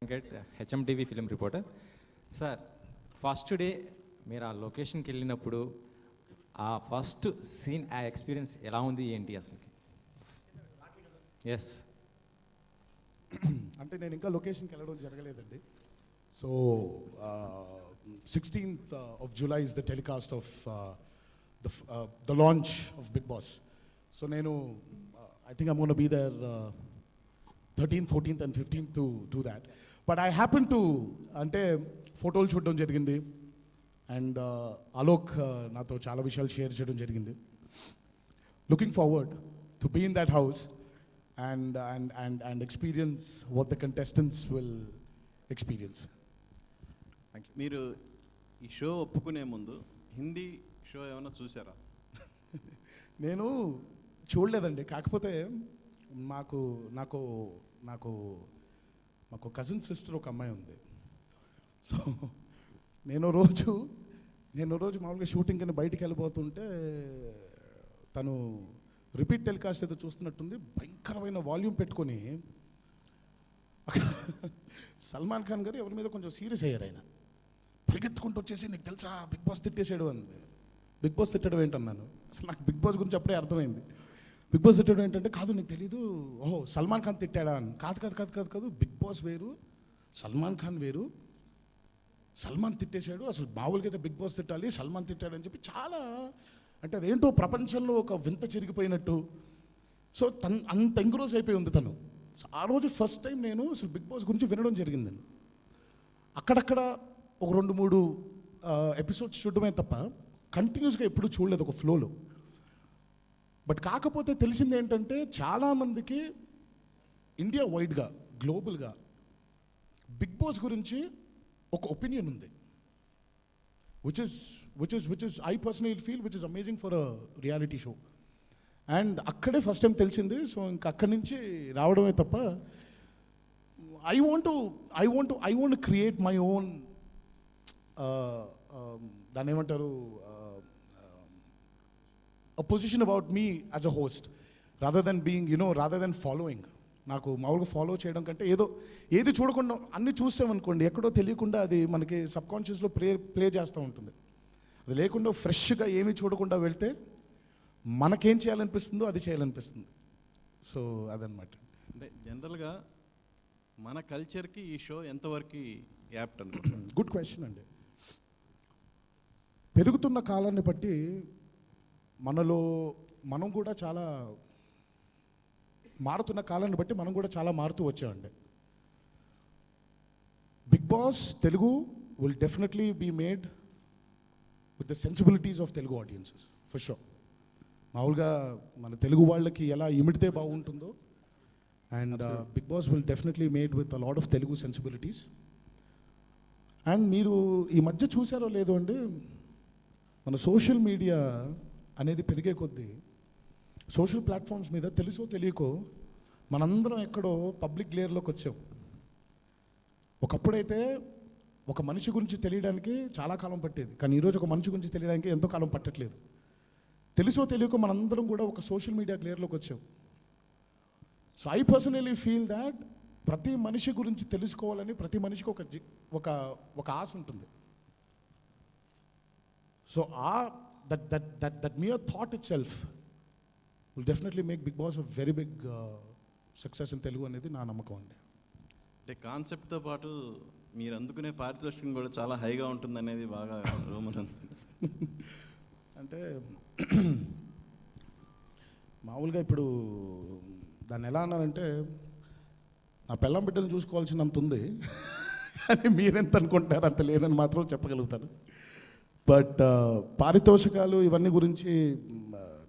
Venkat HMTV film reporter. Sir, first day మీరు ఆ లొకేషన్కి వెళ్ళినప్పుడు ఆ ఫస్ట్ సీన్, ఆ ఎక్స్పీరియన్స్ ఎలా ఉంది ఏంటి అసలుకి? ఎస్, అంటే నేను ఇంకా లొకేషన్కి వెళ్ళడం జరగలేదండి. So 16th of July is the telecast of the launch of Big Boss. So నేను I think I'm going to be there 13th, 14th and 15th to do that. But I happen to అంటే ఫోటోలు చూడడం జరిగింది and Alok నాతో చాలా విషయాలు share చేయడం జరిగింది. Looking forward to be in that house and experience what the contestants will experience. Thank you. మీరు ఈ షో ఒప్పుకునే ముందు హిందీ షో ఏమైనా చూసారా? నేను చూడలేదండి. కాకపోతే నాకు నాకు నాకు మాకు కజిన్ సిస్టర్ ఒక అమ్మాయి ఉంది. సో నేను రోజు మామూలుగా షూటింగ్ అని బయటికి వెళ్ళిపోతుంటే తను రిపీట్ టెలికాస్ట్ ఏదో చూస్తున్నట్టుంది, భయంకరమైన వాల్యూమ్ పెట్టుకొని అక్కడ సల్మాన్ ఖాన్ గారు ఎవరి మీద కొంచెం సీరియస్ అయ్యారు. ఆయన పరిగెత్తుకుంటూ వచ్చేసి, నీకు తెలుసా బిగ్ బాస్ తిట్టేసాడు అంది. బిగ్ బాస్ తిట్టడం ఏంటన్నాను. అసలు నాకు బిగ్ బాస్ గురించి అప్పుడే అర్థమైంది. బిగ్ బాస్ తిట్టడం ఏంటంటే, కాదు నీకు తెలీదు, ఓహో సల్మాన్ ఖాన్ తిట్టాడా అని. కాదు, బిగ్ బాస్ వేరు, సల్మాన్ ఖాన్ వేరు. సల్మాన్ తిట్టేశాడు, అసలు మామూలుగా అయితే బిగ్ బాస్ తిట్టాలి, సల్మాన్ తిట్టాడు అని చెప్పి చాలా, అంటే అదేంటో ప్రపంచంలో ఒక వింత చిరిగిపోయినట్టు. సో అంత ఎంగ్రోజ్ అయిపోయి ఉంది తను. ఆ రోజు ఫస్ట్ టైం నేను అసలు బిగ్ బాస్ గురించి వినడం జరిగిందండి. అక్కడక్కడ ఒక 2-3 ఎపిసోడ్స్ చూడడమే తప్ప కంటిన్యూస్గా ఎప్పుడు చూడలేదు ఒక ఫ్లోలో. బట్ కాకపోతే తెలిసింది ఏంటంటే, చాలామందికి ఇండియా వైడ్గా, గ్లోబల్గా బిగ్ బాస్ గురించి ఒక ఒపీనియన్ ఉంది, which is I personally feel which is amazing for a reality show. And అక్కడే ఫస్ట్ టైం తెలిసింది. సో ఇంకా అక్కడి నుంచి రావడమే తప్ప I want create my own, దాన్ని ఏమంటారు, a position about me as a host rather than being, rather than following. నాకు మామూలుగా ఫాలో చేయడం కంటే ఏది చూడకుండా అన్నీ చూసామనుకోండి, ఎక్కడో తెలియకుండా అది మనకి సబ్కాన్షియస్లో ప్లే చేస్తూ ఉంటుంది. అది లేకుండా ఫ్రెష్గా ఏమీ చూడకుండా వెళ్తే మనకేం చేయాలనిపిస్తుందో అది చేయాలనిపిస్తుంది. సో అదనమాట. అంటే జనరల్గా మన కల్చర్కి ఈ షో ఎంతవరకు యాప్ట్ అనుకుంటున్నాను? గుడ్ క్వశ్చన్ అండి. పెరుగుతున్న కాలాన్ని బట్టి మనం కూడా చాలా మారుతున్న కాలాన్ని బట్టి మనం కూడా చాలా మారుతూ వచ్చామండి. Bigg boss Telugu will definitely be made with the sensibilities of Telugu audiences for sure. మామూలుగా మన తెలుగు వాళ్ళకి ఎలా ఇమిడితే బాగుంటుందో, and Bigg Boss will definitely made with a lot of Telugu sensibilities. And మీరు ఈ మధ్య చూసారో లేదో అండి, మన సోషల్ మీడియా అనేది పెరిగే కొద్దీ సోషల్ ప్లాట్ఫామ్స్ మీద తెలుసో తెలియకో మనందరం ఎక్కడో పబ్లిక్ గ్లేర్లోకి వచ్చాం. ఒకప్పుడైతే ఒక మనిషి గురించి తెలియడానికి చాలా కాలం పట్టేది, కానీ ఈరోజు ఒక మనిషి గురించి తెలియడానికి ఎంతో కాలం పట్టట్లేదు. తెలుసో తెలియకో మనందరం కూడా ఒక సోషల్ మీడియా గ్లేర్లోకి వచ్చాం. So I personally feel that ప్రతి మనిషి గురించి తెలుసుకోవాలని ప్రతి మనిషికి ఒక ఆశ ఉంటుంది. So that mere thought itself will definitely make Big Boss a very big success in Telugu అనేది నా నమ్మకం అండి. అంటే కాన్సెప్ట్తో పాటు మీరు అందుకునే పారితోషికం కూడా చాలా హైగా ఉంటుంది అనేది బాగా రూమర్ ఉంది. అంటే మామూలుగా ఇప్పుడు దాన్ని ఎలా అన్నారంటే, నా పెళ్ళాం బిడ్డలు చూసుకోవాల్సినంత ఉంది, కానీ మీరెంత అనుకుంటారు అంత లేదని మాత్రం చెప్పగలుగుతాను. బట్ పారితోషికాలు ఇవన్నీ గురించి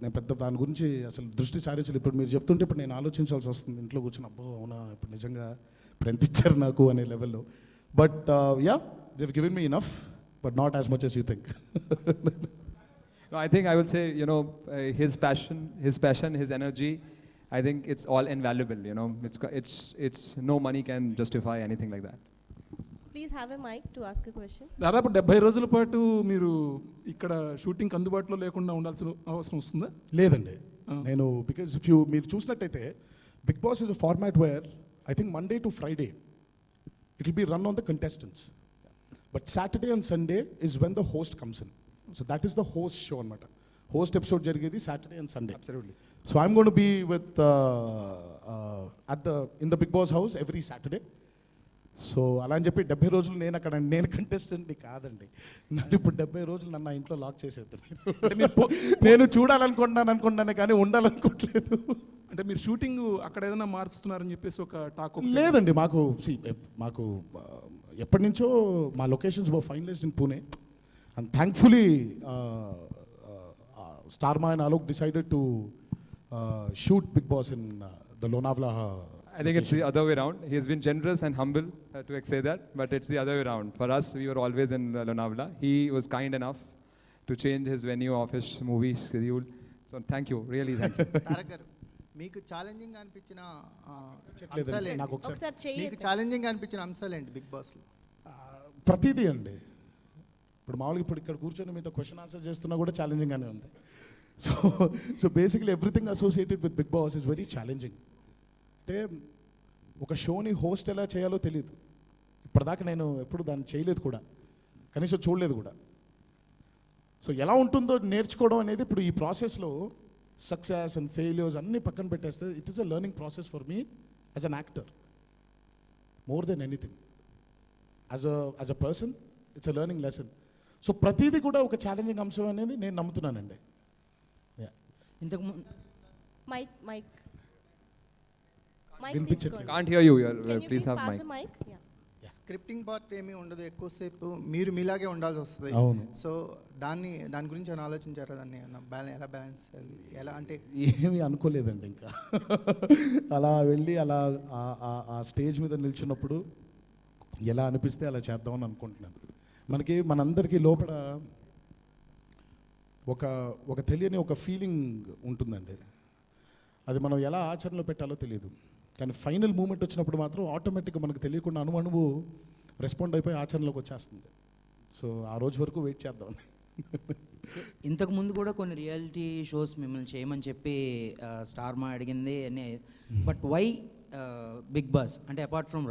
నేను పెద్ద దాని గురించి అసలు దృష్టి సారించాలి. ఇప్పుడు మీరు చెప్తుంటే ఇప్పుడు నేను ఆలోచించాల్సి వస్తుంది ఇంట్లో కూర్చొని, అబ్బో అవునా ఇప్పుడు నిజంగా ఇప్పుడు ఎంత ఇచ్చారు నాకు అనే లెవెల్లో. But yeah, they have given me enough, but not as much as you think. No, I think I would say, his passion, his energy, I think it's all invaluable, it's no money can justify anything like that. Please have a mic to ask a question. దాదాపు 70 రోజుల పాటు మీరు ఇక్కడ shooting అందుబాటులో లేకుండా ఉండాల్సిన అవసరం వస్తుందా? లేదండి. నేను బికాజ్ మీరు చూసినట్టయితే Bigg Boss is a format where I think Monday to Friday it will be run on the contestants. But Saturday and Sunday is when the host comes in. So that is the host show అనమాట. Host episode జరిగేది Saturday and Sunday. Absolutely. So I'm going to be with in the Big Boss house every Saturday. So అలా అని చెప్పి 70 రోజులు నేను అక్కడ నేను కంటెస్టెంట్ని కాదండి. నన్ను ఇప్పుడు 70 రోజులు నన్ను నా ఇంట్లో లాక్ చేసేది. నేను చూడాలనుకుంటున్నాను కానీ ఉండాలనుకోవట్లేదు. అంటే మీరు షూటింగ్ అక్కడ ఏదైనా మార్చుతున్నారని చెప్పేసి ఒక టాక్ లేదండి, మాకు ఎప్పటి నుంచో మా locations were finalised in Pune. And thankfully Star Ma and Alok decided to shoot Big Boss in the Lonavala. I think it's the other way around. He has been generous and humble to say that, but it's the other way around. For us, we were always in Lonavala. He was kind enough to change his venue of his movie schedule. So thank you, really thank you. Tarak గారు, మీకు challenging అనిపించిన చెప్పలేదండి, అంశాలు నాకు ఒకసారి ఒకసారి చెయ్యి మీకు ఛాలెంజింగ్ అనిపించిన అంశాలు ఏంటి బిగ్ బాస్లో? ప్రతిదీ అండి. ఇప్పుడు మామూలుగా ఇప్పుడు ఇక్కడ కూర్చొని మీతో క్వశ్చన్ ఆన్సర్ చేస్తున్నా కూడా ఛాలెంజింగ్గానే ఉంది. So basically everything associated with Bigg Boss is very challenging. అంటే ఒక షోని హోస్ట్ ఎలా చేయాలో తెలియదు. ఇప్పటిదాకా నేను ఎప్పుడు దాన్ని చేయలేదు కూడా, కనీసం చూడలేదు కూడా. సో ఎలా ఉంటుందో నేర్చుకోవడం అనేది ఇప్పుడు ఈ ప్రాసెస్లో సక్సెస్ అండ్ ఫెయిల్యూర్స్ అన్నీ పక్కన పెట్టేస్తే it is a learning process for me as an actor more than anything. As a person it's a learning lesson. So ప్రతిదీ కూడా ఒక ఛాలెంజింగ్ అంశం అనేది నేను నమ్ముతున్నానండి. ఇంతకు ముందు Mic. Mic వినిపించట్లేదు. తీసుకోండి. Can't hear you. Can you Please please have pass mic. the mic? Yeah. Scripting part ఏమీ ఉండదు, ఎక్కువసేపు మీరు మీలాగే ఉండాల్సి వస్తుంది. అవును. సో దాని గురించి ఏమైనా ఆలోచించారా? దాన్ని ఎలా బ్యాలెన్స్ ఎలా అంటే ఏమీ అనుకోలేదండి ఇంకా. అలా వెళ్ళి అలా ఆ స్టేజ్ మీద నిల్చున్నప్పుడు ఎలా అనిపిస్తే అలా చేద్దామని అనుకుంటున్నాను. మనందరికీ లోపల ఒక తెలియని ఒక ఫీలింగ్ ఉంటుందండి. అది మనం ఎలా ఆచరణలో పెట్టాలో తెలియదు, కానీ ఫైనల్ మూమెంట్ వచ్చినప్పుడు మాత్రం ఆటోమేటిక్గా మనకు తెలియకుండా అణువు రెస్పాండ్ అయిపోయి ఆచరణలోకి వచ్చేస్తుంది. సో ఆ రోజు వరకు వెయిట్ చేద్దాం. ఇంతకు ముందు కూడా కొన్ని రియాలిటీ షోస్ మిమ్మల్ని చేయమని చెప్పి స్టార్ మా అడిగింది అని, బట్ వై బిగ్ బాస్? అంటే అపార్ట్ ఫ్రమ్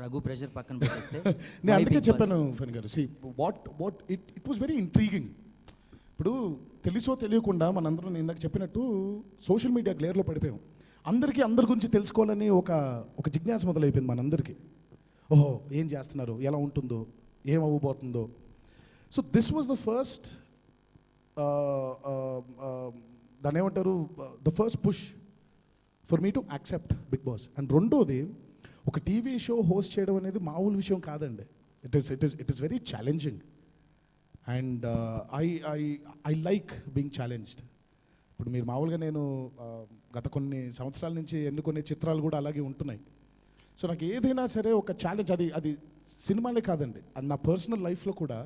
రఘు ప్రెషర్ పక్కన పెట్టేస్తే నేను అందుకే చెప్పాను ఫణి గారు, see what it was very intriguing. ఇప్పుడు తెలుసో తెలియకుండా మనందరం నేను ఇందాక చెప్పినట్టు సోషల్ మీడియా గ్లేర్లో పడిపోయాం. అందరి గురించి తెలుసుకోవాలని ఒక జిజ్ఞాస మొదలైపోయింది మనందరికీ. ఓహో, ఏం చేస్తున్నారు, ఎలా ఉంటుందో, ఏం అవ్వబోతుందో. So this was the first దాన్ని ఏమంటారు, the first push for me to accept Bigg Boss. And రెండోది, ఒక టీవీ షో హోస్ట్ చేయడం అనేది మామూలు విషయం కాదండి. It is very challenging. And I like being challenged. ఇప్పుడు మీరు మామూలుగా నేను గత కొన్ని సంవత్సరాల నుంచి ఎన్నుకునే చిత్రాలు కూడా అలాగే ఉంటున్నాయి. సో నాకు ఏదైనా సరే ఒక ఛాలెంజ్, అది సినిమాలే కాదండి, అది నా పర్సనల్ లైఫ్లో కూడా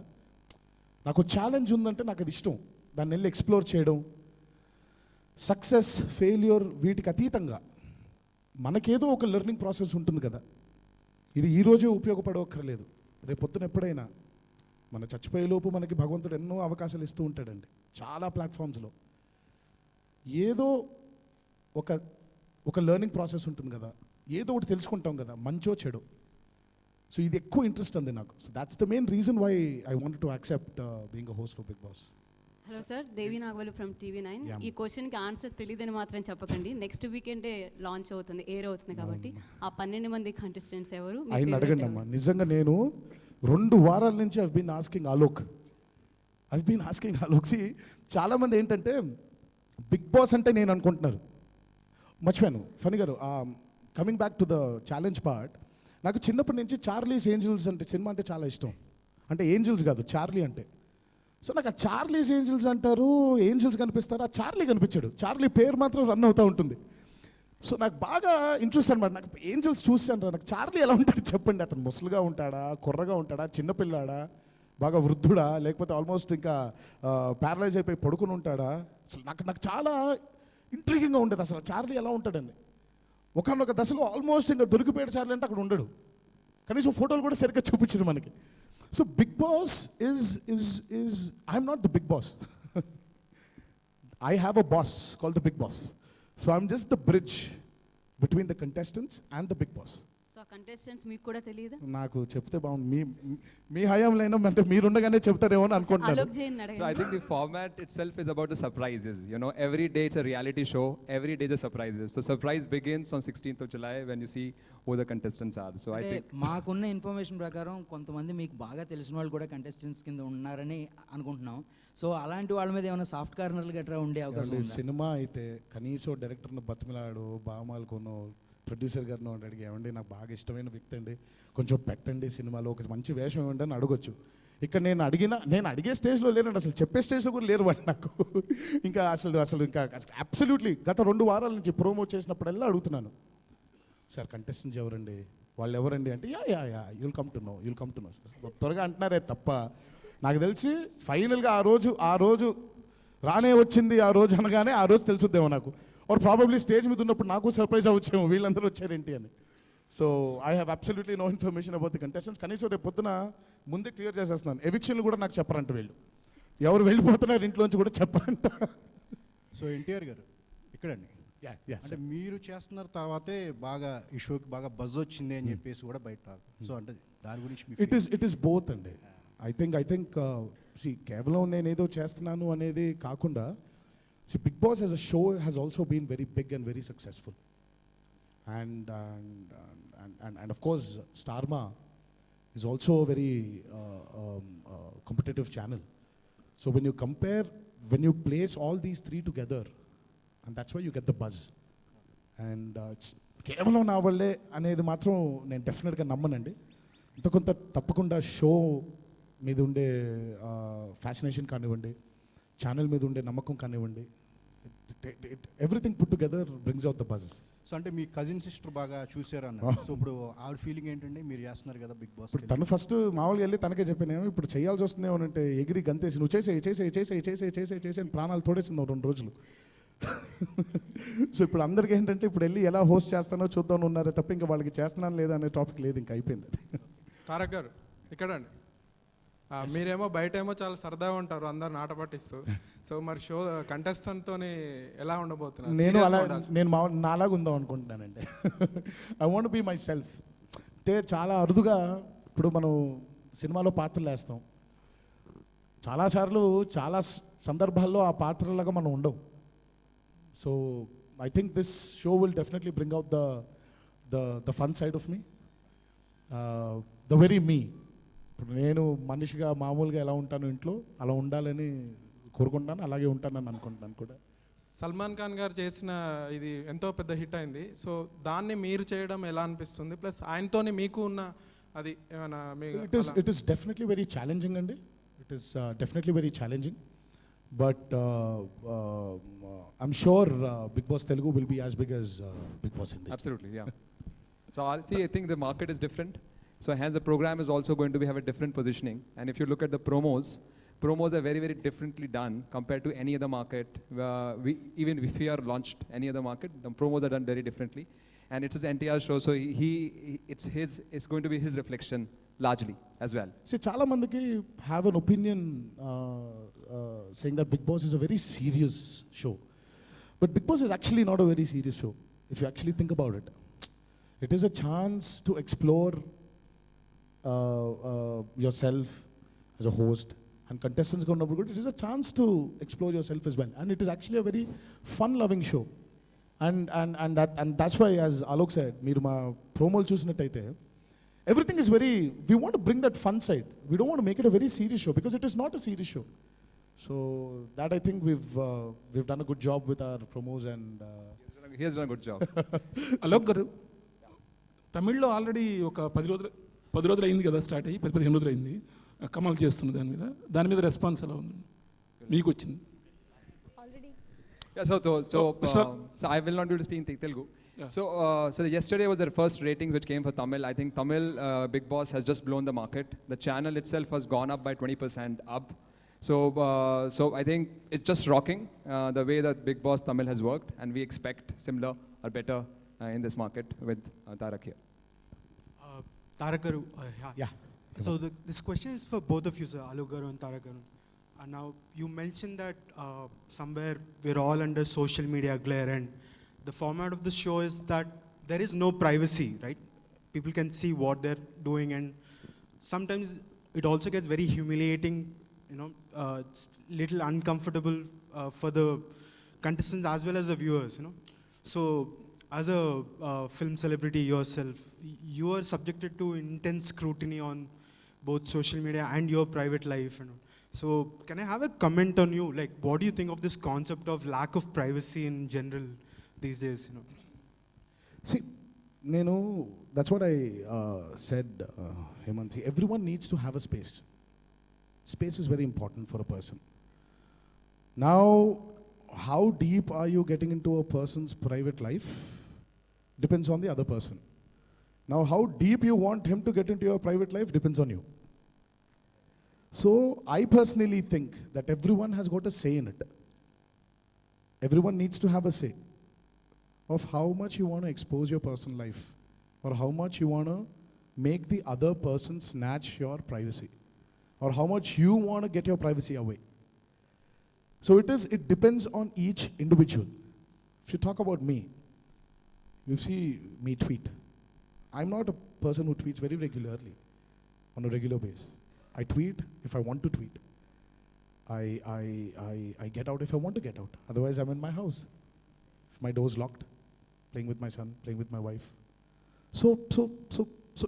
నాకు ఛాలెంజ్ ఉందంటే నాకు అది ఇష్టం. దాన్ని వెళ్ళి ఎక్స్ప్లోర్ చేయడం, సక్సెస్ ఫెయిల్యూర్ వీటికి అతీతంగా మనకేదో ఒక లెర్నింగ్ ప్రాసెస్ ఉంటుంది కదా. ఇది ఈరోజే ఉపయోగపడవక్కర్లేదు, రేపొద్దున ఎప్పుడైనా మన చచ్చిపోయేలోపు మనకి భగవంతుడు ఎన్నో అవకాశాలు ఇస్తూ ఉంటాడండి చాలా ప్లాట్ఫామ్స్లో. ఏదో ఒక లెర్నింగ్ ప్రాసెస్ ఉంటుంది కదా, ఏదో ఒకటి తెలుసుకుంటాం కదా, మంచో చెడు. సో ఇది ఎక్కువ ఇంట్రెస్ట్ ఉంది నాకు. So that's the main reason why I wanted to accept being a host for Bigg Boss. Hello sir, Devi Nagavalli from TV9. Yeah. ఈ క్వశ్చన్కి ఆన్సర్ తెలియదని మాత్రం చెప్పకండి. నెక్స్ట్ వీకెండే లాంచ్ అవుతుంది, ఎయిర్ అవుతుంది కాబట్టి ఆ 12 మంది కంటెస్టెంట్స్ ఎవరు? మీ ఆయన favorite అడగండి ఎవరు? అమ్మా. నిజంగా నేను 2 వారాల నుంచి ఐ బీన్ ఆస్కింగ్ ఆలోక్. చాలామంది ఏంటంటే బిగ్ బాస్ అంటే నేను అనుకుంటున్నారు. మర్చిపోయాను ఫణి గారు, coming back to the challenge part, నాకు చిన్నప్పటి నుంచి చార్లీస్ ఏంజల్స్ అంటే సినిమా అంటే చాలా ఇష్టం. అంటే ఏంజల్స్ కాదు, చార్లీ అంటే. సో నాకు ఆ చార్లీస్ ఏంజల్స్ అంటారు, ఏంజల్స్ కనిపిస్తారు, ఆ చార్లీ కనిపించాడు. చార్లీ పేరు మాత్రం రన్ అవుతూ ఉంటుంది. సో నాకు బాగా ఇంట్రెస్ట్ అనమాట. నాకు ఏంజల్స్ చూస్తాను, నాకు చార్లీ ఎలా ఉంటాడు చెప్పండి. అతను ముసలుగా ఉంటాడా, కుర్రగా ఉంటాడా, చిన్నపిల్లాడా, బాగా వృద్ధుడా, లేకపోతే ఆల్మోస్ట్ ఇంకా ప్యారలైజ్ అయిపోయి పడుకుని ఉంటాడా? అసలు నాకు చాలా ఇంట్రీగింగ్గా ఉండేది అసలు చార్లీ ఎలా ఉంటాడని. ఒకనొక దశలో ఆల్మోస్ట్ ఇంకా దొరికిపోయాడు చార్లీ అంటే అక్కడ ఉండడు, కనీసం ఫోటోలు కూడా సరిగ్గా చూపించడు మనకి. So Bigg Boss is I'm not the big boss. I have a boss called the big boss. So I'm just the bridge between the contestants and the big boss. So ఆ కంటెస్టెంట్స్ మీకు కూడా తెలియదా? నాకు చెప్తే బాగుంది. మీ హయాంలో అయినా అంటే మీరుండగానే చెప్తారేమో అని అనుకుంటున్నాను. అలోక్ జైన్ So I అడగండి. think the format itself is about the surprises. You know, every day it's a reality show. Every day the surprises. So surprise begins on 16th of July when you see who the contestants are. So I అంటే think మాకున్న information ప్రకారం కొంతమంది మీకు బాగా తెలిసిన వాళ్ళు కూడా contestants కింద ఉన్నారని అనుకుంటున్నాం. సో అలాంటి వాళ్ళ మీద ఏమైనా సాఫ్ట్ కార్నర్లు గట్రా ఉండే అవకాశం ఏమండి, ఉందా? సినిమా అయితే కనీసం డైరెక్టర్ను బతిమిలాడు బామాలకును ప్రొడ్యూసర్ గారిని అడిగి ఏమండి నాకు బాగా ఇష్టమైన వ్యక్తి అండి కొంచెం పెట్టండి సినిమాలో ఒక మంచి వేషం ఇవ్వండి అని అడగొచ్చు. ఇక్కడ నేను అడిగే స్టేజ్లో లేనండి, అసలు చెప్పే స్టేజ్లో కూడా లేరు వాళ్ళు నాకు. ఇంకా అసలు ఇంకా అబ్సల్యూట్లీ గత 2 వారాల నుంచి ప్రోమోట్ చేసినప్పుడల్లా అడుగుతున్నాను, సార్ కంటెస్టెంట్స్ ఎవరండి, వాళ్ళు ఎవరండి అంటే yeah you'll come to know త్వరగా అంటున్నారే తప్ప నాకు తెలిసి ఫైనల్గా ఆ రోజు రానే వచ్చింది ఆ రోజు అనగానే ఆ రోజు తెలుసుద్దేమో నాకు. ఆర్ ప్రాబబ్లీ స్టేజ్ మీద ఉన్నప్పుడు నాకు సర్ప్రైజ్ అవ్వచ్చేమో వీళ్ళందరూ వచ్చారేంటి అని. So I have absolutely no information about the contestants. కనీసం రేపు పొద్దున ముందే క్లియర్ చేసేస్తున్నాను, ఎవిక్షన్లు కూడా నాకు చెప్పరంట వీళ్ళు, ఎవరు వెళ్ళిపోతున్నారు ఇంట్లోంచి కూడా చెప్పరంట. సో ఎన్టీఆర్ గారు ఇక్కడండి, అంటే మీరు చేస్తున్న తర్వాతే బాగా ఈ షోకి బాగా బజ్ వచ్చింది అని చెప్పేసి కూడా బయట సో అంటే దాని గురించి ఇట్ ఈస్ బోత్ అండి. ఐ థింక్ కేవలం నేను ఏదో చేస్తున్నాను అనేది కాకుండా Bigg Boss as a show has also been very big and very successful and of course Starma is also a very competitive channel. So when you place all these 3 together, and that's why you get the buzz. And it's కేవలం నా వల్లే అనేది మాత్రం నేను డెఫినెట్గా నమ్మనండి. ఇంత కొంత తప్పకుండా షో మీద ఉండే ఫ్యాసినేషన్ కానివ్వండి, ఛానల్ మీద ఉండే నమ్మకం కానివ్వండి, everything put together brings out the buzz. So అంటే మీ కజిన్ సిస్టర్ బాగా చూసారు అన్నారు. సో ఇప్పుడు ఆవిడ ఫీలింగ్ ఏంటంటే మీరు చేస్తున్నారు కదా బిగ్ బాస్, ఇప్పుడు తను ఫస్ట్ మామూలుగా వెళ్ళి తనకే చెప్పానేమో ఇప్పుడు చేయాల్సి వస్తుందేమో అంటే ఎగిరి గంతేసి నువ్వు చేసే అని ప్రాణాలు తోడేసింది 2 రోజులు. సో ఇప్పుడు అందరికీ ఏంటంటే ఇప్పుడు వెళ్ళి ఎలా హోస్ట్ చేస్తానో చూద్దాం ఉన్నారే తప్ప ఇంకా వాళ్ళకి చేస్తున్నాను లేదా అనే టాపిక్ లేదు, ఇంకా అయిపోయింది అది. తారక్ గారు ఇక్కడండి, మీరేమో బయట ఏమో చాలా సరదాగా ఉంటారు అందరు నాట పట్టిస్తూ. సో మరి షో కంటెస్టెంట్తో ఎలా ఉండబోతున్నారు? నేను నాలాగా ఉందాం అనుకుంటున్నానండి. I want be myself. అంటే చాలా అరుదుగా ఇప్పుడు మనం సినిమాలో పాత్రలు వేస్తాం, చాలాసార్లు చాలా సందర్భాల్లో ఆ పాత్రలాగా మనం ఉండవు. So I think this show will definitely bring out the fun side of me, the very me. ఇప్పుడు నేను మనిషిగా మామూలుగా ఎలా ఉంటాను ఇంట్లో అలా ఉండాలని కోరుకుంటాను, అలాగే ఉంటానని అనుకుంటున్నాను కూడా. సల్మాన్ ఖాన్ గారు చేసిన ఇది ఎంతో పెద్ద హిట్ అయింది. సో దాన్ని మీరు చేయడం ఎలా అనిపిస్తుంది? ప్లస్ ఆయనతోని మీకు ఉన్న అది ఏమైనా it is definitely very challenging అండి. It is definitely very challenging, but I'm sure Bigg boss Telugu will be as big as Bigg Boss Hindi. absolutely, yeah. So I think the market is different. So hence the program is also going to have a different positioning. And if you look at the promos are very, very differently done compared to any other market. Even if we are launched any other market, the promos are done very differently. And it's his NTR show, so it's going to be his reflection largely as well. See, చాలా మందికి have an opinion saying that Big Boss is a very serious show. But Big Boss is actually not a very serious show, if you actually think about it. It is a chance to explore yourself as a host, and contestants go good. It is a chance to explore yourself as well, and it is actually a very fun-loving show. And that's why, as Alok said, మీరు మా ప్రోమోలు చూసినట్టయితే everything is very. We want to bring that fun side. We don't want to make it a very serious show because it is not a serious show. So that I think we've done a good job with our promos and. He has done a good job. Alok గారు, తమిళ్లో already ఒక 10 రోజులు అయింది కదా, start అయ్యి 15 రోజులు అయింది కమల్ చేస్తున్న దాని మీద రెస్పాన్స్ ఎలా ఉంది మీకు వచ్చింది? Yeah, so I will not be able to speak in Telugu. Yeah. So yesterday was their first ratings which came for Tamil. I think Tamil Big Boss has just blown the market. The channel itself has gone up by 20% up. So I think it's just rocking the way that Big Boss Tamil has worked, and we expect similar or better in this market with Tarak here. Tarak Garu, Yeah. So this question is for both of you, sir, Alok Garu and Tarak Garu. Now you mentioned that somewhere we're all under social media glare, and the format of the show is that there is no privacy, right? people can see what they're doing, and sometimes it also gets very humiliating, it's little uncomfortable for the contestants as well as the viewers, So as a film celebrity yourself, you are subjected to intense scrutiny on both social media and your private life. So can I have a comment on you? Like, what do you think of this concept of lack of privacy in general these days? See, that's what I said, Hemant. See, everyone needs to have a space. Space is very important for a person. Now, how deep are you getting into a person's private life depends on the other person. Now, how deep you want him to get into your private life depends on you. So, I personally think that everyone has got a say in it. Everyone needs to have a say of how much you want to expose your personal life, or how much you want to make the other person snatch your privacy, or how much you want to get your privacy away. So it depends on each individual. If you talk about me, you see me tweet. I'm not a person who tweets very regularly, on a regular basis. I tweet if I want to tweet. I get out if I want to get out. Otherwise, I'm in my house. If my door's locked, playing with my son, playing with my wife. So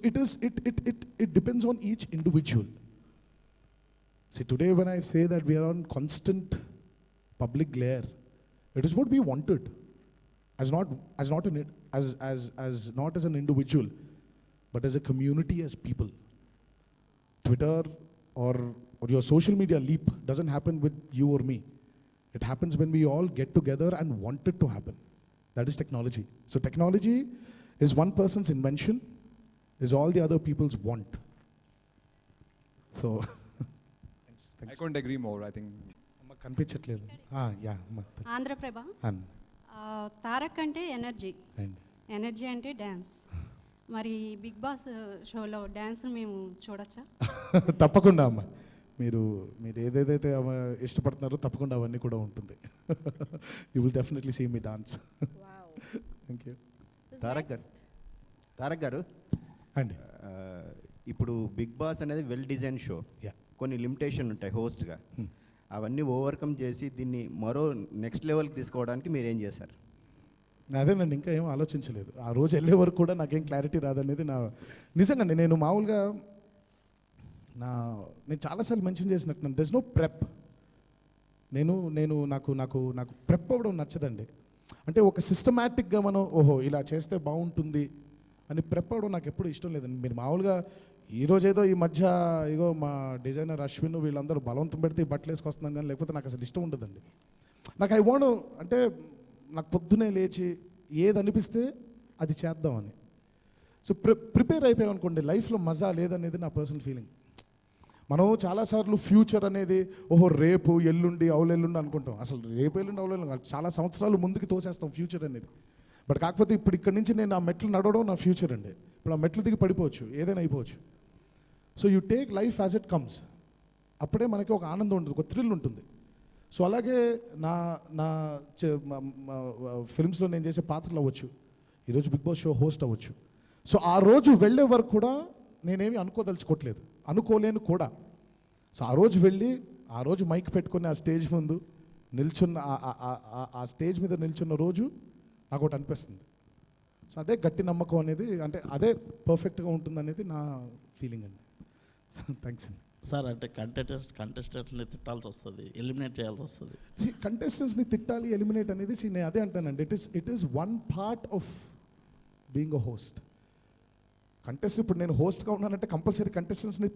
it depends on each individual. See, today when I say that we are on constant public glare, it is what we wanted, as not as an individual, but as a community, as people. Twitter or your social media leap doesn't happen with you or me. It happens when we all get together and want it to happen. That is technology. So technology is one person's invention, is all the other people's want. So, thanks. I couldn't agree more, I think. కనిపించట్లేదు. Yeah Andhraprabha Tarak అంటే energy అంటే dance. మరి big boss షోలో dance మేము చూడొచ్చా? తప్పకుండా అమ్మ, మీరు ఏదేదైతే ఇష్టపడుతున్నారో తప్పకుండా అవన్నీ కూడా ఉంటుంది. You will definitely see me dance. Thank you. Tarak గారు అండి, ఇప్పుడు బిగ్ బాస్ అనేది వెల్ డిజైన్ షో. కొన్ని లిమిటేషన్ ఉంటాయి హోస్ట్గా. అవన్నీ ఓవర్కమ్ చేసి దీన్ని మరో నెక్స్ట్ లెవెల్కి తీసుకోవడానికి మీరు ఏం చేశారు? అదేనండి, ఇంకా ఏం ఆలోచించలేదు. ఆ రోజు వెళ్ళే వరకు కూడా నాకేం క్లారిటీ రాదనేది నిజంగా నేను మామూలుగా నేను చాలాసార్లు మెన్షన్ చేసినట్టు దెర్ ఇస్ నో ప్రెప్. నాకు ప్రెప్ అవ్వడం నచ్చదండి. అంటే ఒక సిస్టమాటిక్గా మనం ఇలా చేస్తే బాగుంటుంది అని ప్రెప్ అవ్వడం నాకు ఎప్పుడు ఇష్టం లేదండి. మీరు మామూలుగా ఈరోజు ఏదో ఈ మధ్య ఇగో మా డిజైనర్ అశ్విన్ వీళ్ళందరూ బలవంతం పెడితే ఈ బట్టలు వేసుకొస్తున్నాను కానీ లేకపోతే నాకు అసలు ఇష్టం ఉండదండి. నాకు అంటే నాకు పొద్దునే లేచి ఏది అనిపిస్తే అది చేద్దామని. సో ప్రిపేర్ అయిపోయామనుకోండి, లైఫ్లో మజా లేదనేది నా పర్సనల్ ఫీలింగ్. మనం చాలాసార్లు ఫ్యూచర్ అనేది రేపు ఎల్లుండి అవులెల్లుండి అనుకుంటాం. అసలు రేపు ఎల్లుండి అవులెల్లుండి చాలా సంవత్సరాలు ముందుకు తోసేస్తాం ఫ్యూచర్ అనేది. బట్ కాకపోతే ఇప్పుడు ఇక్కడి నుంచి నేను ఆ మెట్లు నడవడం నా ఫ్యూచర్ అండి. ఇప్పుడు ఆ మెట్లు దిగి పడిపోవచ్చు, ఏదైనా అయిపోవచ్చు. So you take life as it comes. అప్పుడే మనకి ఒక ఆనందం ఉంటుంది, ఒక థ్రిల్ ఉంటుంది. సో అలాగే నా ఫిల్మ్స్లో నేను చేసే పాత్రలు అవ్వచ్చు, ఈరోజు బిగ్ బాస్ షో హోస్ట్ అవ్వచ్చు. సో ఆ రోజు వెళ్ళే వరకు కూడా నేనేమి అనుకోదలుచుకోవట్లేదు, అనుకోలేను కూడా. సో ఆ రోజు వెళ్ళి ఆ రోజు మైక్ పెట్టుకుని ఆ స్టేజ్ ముందు నిల్చున్న ఆ స్టేజ్ మీద నిల్చున్న రోజు నాకు ఒకటి అనిపిస్తుంది. సో అదే గట్టి నమ్మకం అనేది, అంటే అదే పర్ఫెక్ట్గా ఉంటుంది అనేది నా ఫీలింగ్ అండి. థ్యాంక్స్ అండి. సార్, అంటే కంటెస్టెంట్స్ని తిట్టాల్సి వస్తుంది, ఎలిమినేట్ చేయాల్సి వస్తుంది. కంటెస్టెంట్స్ని తిట్టాలి, ఎలిమినేట్ అనేది నేను అదే అంటానండి. It is one part of being a host. ఇప్పుడు నేను హోస్ట్గా ఉన్నానంటే కంపల్సరీ కంటెస్టెంట్స్ని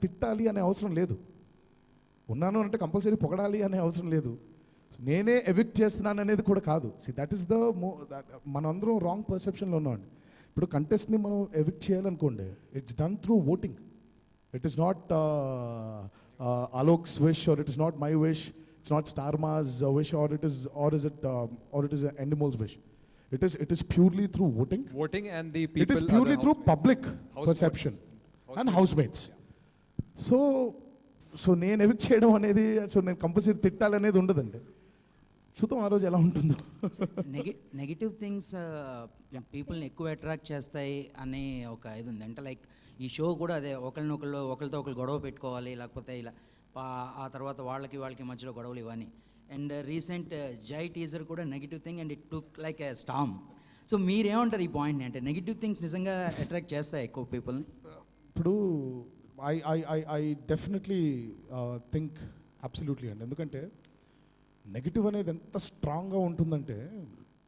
తిట్టాలి అనే అవసరం లేదు. ఉన్నాను అంటే కంపల్సరీ పొగడాలి అనే అవసరం లేదు. నేనే ఎవిక్ట్ చేస్తున్నాను అనేది కూడా కాదు. దట్ ఈస్ మనందరం రాంగ్ పర్సెప్షన్లో ఉన్నామండి. ఇప్పుడు కంటెస్ట్ని మనం ఎవిక్ట్ చేయాలనుకోండి, it's done through voting. It is not Alok's wish, or it is not my wish, it's not Star Maa's wish, or it is Endemol's wish. It is purely through voting. And the people. It is purely through public perception and housemates. So నేను evict చేయడం అనేది, so నేను compulsory తిట్టాలనేది ఉండదండి. చూద్దాం ఆ రోజు ఎలా ఉంటుందో. నెగిటివ్ థింగ్స్ పీపుల్ని ఎక్కువ అట్రాక్ట్ చేస్తాయి అనే ఒక ఇది ఉంది. అంటే లైక్ ఈ షో కూడా అదే, ఒకరితో ఒకరు గొడవ పెట్టుకోవాలి, లేకపోతే ఇలా ఆ తర్వాత వాళ్ళకి మధ్యలో గొడవలు ఇవన్నీ. అండ్ రీసెంట్ జై టీజర్ కూడా negative thing and it took like A storm. So మీరేమంటారు ఈ పాయింట్ని? అంటే నెగిటివ్ థింగ్స్ నిజంగా అట్రాక్ట్ చేస్తాయి ఎక్కువ పీపుల్ని? ఇప్పుడు ఐ డెఫినెట్లీ థింక్ అబ్సల్యూట్లీ అండి. ఎందుకంటే నెగిటివ్ అనేది ఎంత స్ట్రాంగ్గా ఉంటుందంటే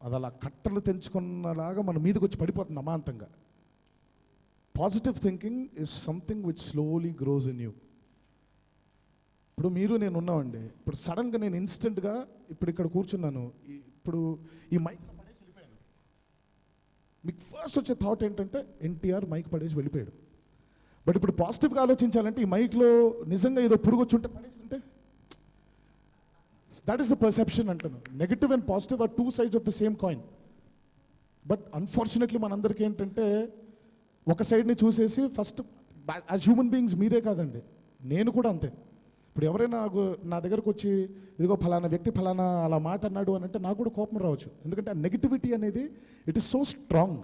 అది అలా కట్టలు తెంచుకున్నలాగా మన మీదకి వచ్చి పడిపోతుంది అమాంతంగా. Positive thinking is something which slowly gross in you. ఇప్పుడు మీరు నేను ఉన్నామండి, ఇప్పుడు సడన్గా నేను ఇన్స్టెంట్గా ఇప్పుడు ఇక్కడ కూర్చున్నాను, ఇప్పుడు ఈ మైక్ పడేసి వెళ్ళిపోయాను. మీకు ఫస్ట్ వచ్చే థాట్ ఏంటంటే ఎన్టీఆర్ మైక్ పడేసి వెళ్ళిపోయాడు. బట్ ఇప్పుడు పాజిటివ్గా ఆలోచించాలంటే ఈ మైక్లో నిజంగా ఏదో పురుగు వచ్చి ఉంటే పడేస్తుంటే, దట్ ఈస్ ద పర్సెప్షన్ అంటాను. Negative and positive or two sides of the same coin. But unfortunately మనందరికీ ఏంటంటే ఒక సైడ్ని చూసేసి ఫస్ట్ యాజ్ హ్యూమన్ బీయింగ్స్ మీరే కాదండి, నేను కూడా అంతే. ఇప్పుడు ఎవరైనా నా దగ్గరకు వచ్చి ఇదిగో ఫలానా వ్యక్తి ఫలానా అలా మాట అన్నాడు అని అంటే నాకు కూడా కోపం రావచ్చు. ఎందుకంటే ఆ నెగిటివిటీ అనేది ఇట్ ఈస్ సో స్ట్రాంగ్.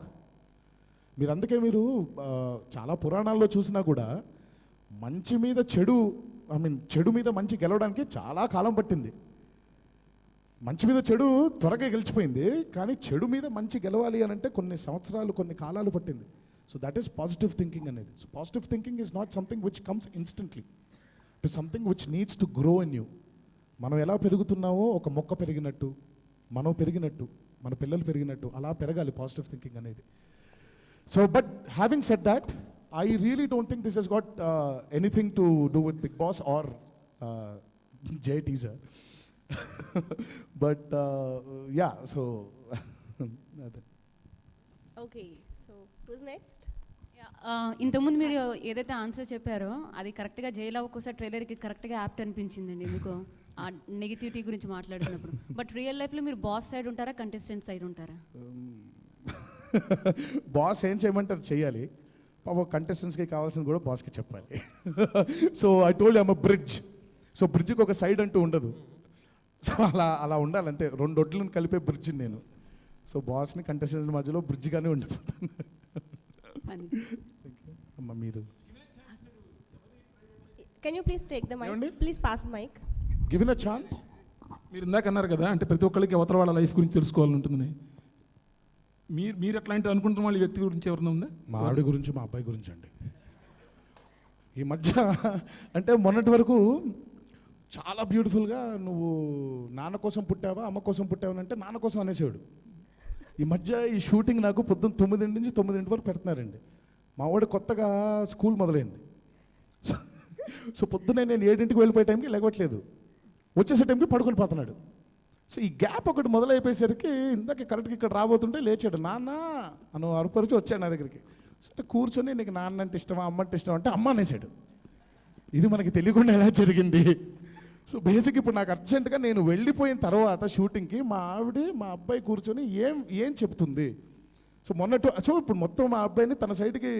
మీరు అందుకే మీరు చాలా పురాణాల్లో చూసినా కూడా మంచి మీద చెడు, చెడు మీద మంచి గెలవడానికి చాలా కాలం పట్టింది. మంచి మీద చెడు త్వరగా గెలిచిపోయింది, కానీ చెడు మీద మంచి గెలవాలి అని అంటే కొన్ని సంవత్సరాలు కొన్ని కాలాలు పట్టింది. So that is positive thinking అనేది. So positive thinking is not something which comes instantly, it is something which needs to grow in you. మనం ఎలా పెరుగుతున్నామో ఒక మొక్క పెరిగినట్టు, మనం పెరిగినట్టు, మన పిల్లలు పెరిగినట్టు అలా పెరగాలి పాజిటివ్ థింకింగ్ అనేది. So but having said that, I really don't think this has got anything to do with Big Boss or Jay teaser. But yeah, so Okay, so who's next? ఇంతకుముందు మీరు ఏదైతే ఆన్సర్ చెప్పారో అది కరెక్ట్గా jail అవకోసా ట్రైలర్కి కరెక్ట్గా apt అనిపించిందండి. ఎందుకో ఆ నెగిటివిటీ గురించి మాట్లాడుతున్నప్పుడు. బట్ రియల్ లైఫ్లో మీరు బాస్ సైడ్ ఉంటారా, కంటెస్టెంట్ సైడ్ ఉంటారా? బాస్ ఏం చేయమంటారు చేయాలి, పాప కంటెస్టెంట్స్కి కావాల్సింది కూడా బాస్కి చెప్పాలి. So I told I'm a bridge. So బ్రిడ్జ్కి ఒక సైడ్ అంటూ ఉండదు. సో అలా ఉండాలి అంతే, రెండు ఒడ్లను కలిపే బ్రిడ్జ్ నేను. సో బాస్ని కంటెస్టెంట్స్ మధ్యలో బ్రిడ్జ్గానే ఉండిపోతాను. అమ్మ మీరు Can you please take the mic? Please pass the mic. Given a chance. మీరు ఇందాక అన్నారు కదా, అంటే ప్రతి ఒక్కరికి అవతల వాళ్ళ లైఫ్ గురించి తెలుసుకోవాలని ఉంటుందని. మీరు ఎట్లాంటి అనుకుంటున్న వాళ్ళ వ్యక్తి గురించి ఎవరైనా ఉందా? మా ఆవిడ గురించి, మా అబ్బాయి గురించి అండి. ఈ మధ్య అంటే మొన్నటి వరకు చాలా బ్యూటిఫుల్గా నువ్వు నాన్న కోసం పుట్టావా అమ్మ కోసం పుట్టావా అంటే నాన్న కోసం అనేసేవాడు. ఈ మధ్య ఈ షూటింగ్ నాకు పొద్దున్న 9 నుంచి 9 వరకు పెడుతున్నారండి. మా వాడు కొత్తగా స్కూల్ మొదలైంది. సో పొద్దున్నే నేను 7 వెళ్ళిపోయే టైంకి లేవట్లేదు, వచ్చేసే టైంకి పడుకొని పోతున్నాడు. సో ఈ గ్యాప్ ఒకటి మొదలైపోయేసరికి ఇందాక కరెక్ట్గా ఇక్కడ రాబోతుంటే లేచాడు, నాన్న అని అరుపరిచి వచ్చాడు నా దగ్గరికి. సరే కూర్చొని నీకు నాన్న అంటే ఇష్టమా అమ్మ అంటే ఇష్టమా అంటే అమ్మ అనేసాడు. ఇది మనకి తెలియకుండా ఎలా జరిగింది? సో బేసిక్ ఇప్పుడు నాకు అర్జెంటుగా నేను వెళ్ళిపోయిన తర్వాత షూటింగ్కి మా ఆవిడ మా అబ్బాయి కూర్చొని ఏం చెప్తుంది. సో సో ఇప్పుడు మొత్తం మా అబ్బాయిని తన సైడ్కి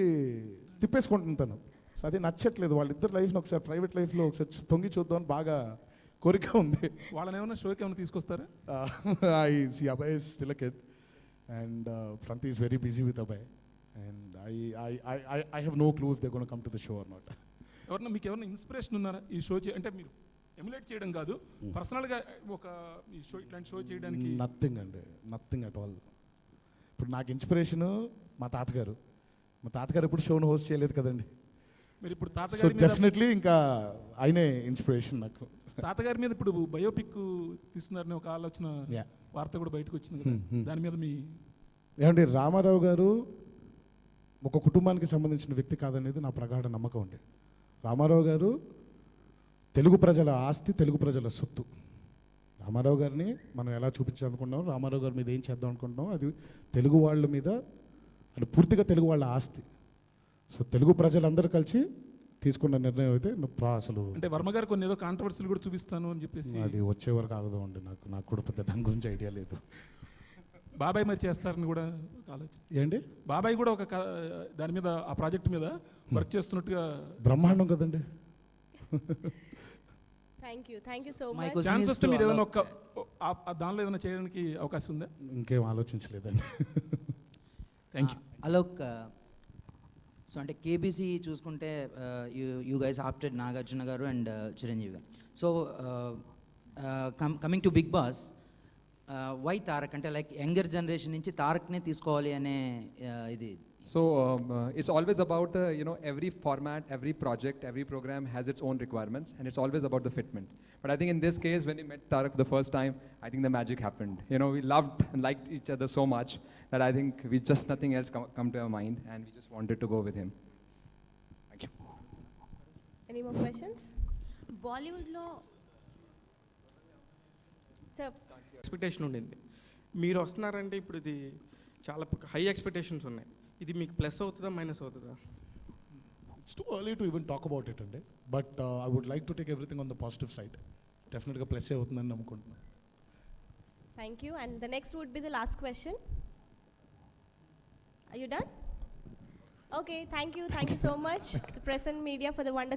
తిప్పేసుకుంటుంది తను. సో అది నచ్చట్లేదు. వాళ్ళిద్దరు లైఫ్ని ఒకసారి ప్రైవేట్ లైఫ్లో ఒకసారి తొంగి చూద్దామని బాగా కోరిక ఉంది. వాళ్ళని ఏమైనా షోకి ఏమైనా తీసుకొస్తారా? అబ్బాయి is still a kid and Pranti is very busy with అబ్బాయి and I have no clue if they're going to come to the show or not. ఎవరన్నా మీకు ఎవరైనా ఇన్స్పిరేషన్ ఉన్నారా ఈ షో అంటే మీరు ఎమ్యులేట్ చేయడం కాదు, పర్సనల్గా ఒక ఈ షో ఇట్లాంటి షో చేయడానికి? నథింగ్ అండి, నథింగ్ అట్ ఆల్. ఇప్పుడు నాకు ఇన్స్పిరేషను మా తాతగారు. మా తాతగారు ఇప్పుడు షోను హోస్ట్ చేయలేదు కదండి. మీరు ఇప్పుడు సో తాతగారి డెఫినెట్లీ ఇంకా ఆయనే ఇన్స్పిరేషన్ నాకు. తాతగారి మీద ఇప్పుడు బయోపిక్ తీస్తున్నారని ఒక ఆలోచన, వార్త కూడా బయటకు వచ్చింది కదా, దాని మీద మీ ఏమండి? రామారావు గారు ఒక కుటుంబానికి సంబంధించిన వ్యక్తి కాదనేది నా ప్రగాఢ నమ్మకం అండి. రామారావు గారు తెలుగు ప్రజల ఆస్తి, తెలుగు ప్రజల సొత్తు. రామారావు గారిని మనం ఎలా చూపించాలనుకుంటున్నాం, రామారావు గారి మీద ఏం చేద్దాం అనుకుంటున్నాం, అది తెలుగు వాళ్ళ మీద, అది పూర్తిగా తెలుగు వాళ్ళ ఆస్తి. సో తెలుగు ప్రజలందరూ కలిసి తీసుకున్న నిర్ణయం అయితే అసలు అంటే వర్మ గారు కొన్ని ఏదో కాంట్రవర్సీలు కూడా చూపిస్తాను అని చెప్పేసి, అది వచ్చే వరకు ఆగదు అండి. నాకు కూడా పెద్ద దాని గురించి ఐడియా లేదు. బాబాయ్ మరి చేస్తారని కూడా ఆలోచన ఏంటి? బాబాయ్ కూడా ఒక దాని మీద, ఆ ప్రాజెక్ట్ మీద వర్క్ చేస్తున్నట్టుగా. బ్రహ్మాండం కదండి. Thank you so much. My question chance is వస్తే to మీరు ఏదైనా allow- దానిలో ఏదైనా చేయడానికి అవకాశం ఉందా? ఇంకేం ఆలోచించలేదండి. Thank you. అలోక్, సో అంటే కేబీసీ చూసుకుంటే you guys opted Nagarjuna garu and Chiranjeevi garu. So coming to Bigg Boss, why Tarak అంటే లైక్ యంగర్ జనరేషన్ నుంచి తారక్నే తీసుకోవాలి అనే ఇది. So it's always about the, every format, every project, every program has its own requirements, and it's always about the fitment. But I think in this case, when we met Tarak the first time, I think the magic happened. We loved and liked each other so much that I think we just nothing else come to our mind, and we just wanted to go with him. Thank you. Any more questions? బాలీవుడ్లో Sir, expectation ఉండింది. మీరు వస్తున్నారంటే ఇప్పుడు ఇది చాలా high expectations ఉన్నాయి. ఇది మీకు ప్లస్ అవుతుందా మైనస్ అవుతుందా? It's too early to even talk about it అండి. But I would like to take everything on the positive side. డెఫినెట్గా ప్లస్ అవుతుందని నమ్ముకుంటున్నాను. thank you. And the next would be the last question. Are you done? Okay, thank you so much, the press and media, for the wonderful